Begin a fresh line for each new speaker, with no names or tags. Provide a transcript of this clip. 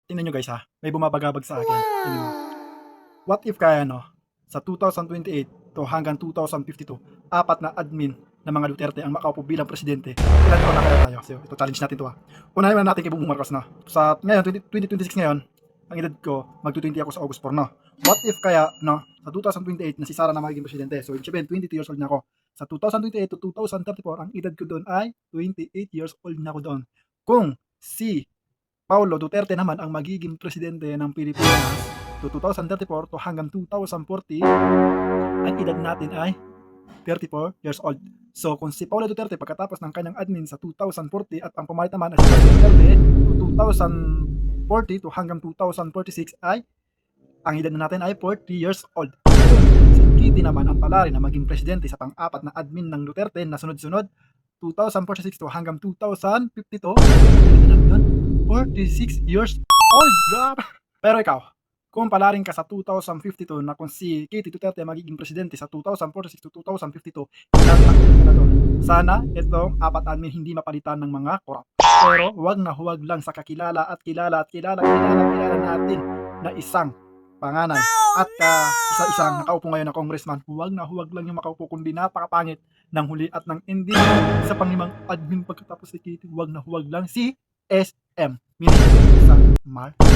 Tingnan nyo guys ha, may bumabagabag sa akin. Tingnan nyo. What if kaya no, sa 2028 to hanggang 2052, apat na admin ng mga Duterte ang makaupo bilang presidente. Ilan taon na kaya tayo? So, ito challenge natin to ha. Unahin na natin kay Bongbong Marcos no. Sa ngayon, 2026 ngayon, ang edad ko, mag-20 ako sa August 4 no. What if kaya no, sa 2028 na si Sara na magiging presidente. So, ibig sabihin, 22 years old na ako. Sa 2028 to 2034, ang edad ko doon ay 28 years old na ako doon. Kung si Paulo Duterte naman ang magiging presidente ng Pilipinas to 2034 to hanggang 2040, ang edad natin ay 34 years old. So kung si Paulo Duterte pagkatapos ng kanyang admin sa 2040 at ang pumalit naman ay si Paulo Duterte to 2040 to hanggang 2046 ay ang edad natin ay 40 years old. Si Kitty naman ang palari na maging presidente sa pang-apat na admin ng Duterte na sunod-sunod 2046 to hanggang 2052, 46 years old. Grabe. Pero ikaw, kung palarin ka sa 2052 na kung si Kitty Duterte magiging presidente sa 2046 to 2052, ilang taon ka na doon? Sana itong apat admin hindi mapalitan ng mga korap. Pero huwag lang sa kakilala at kilala natin na isang panganay at isa-isang nakaupo ngayon na congressman. Huwag lang yung makaupo kundi napakapangit ng huli at ng ending sa panglimang admin pagkatapos si Kitty. Huwag lang si SM Minister Marcos.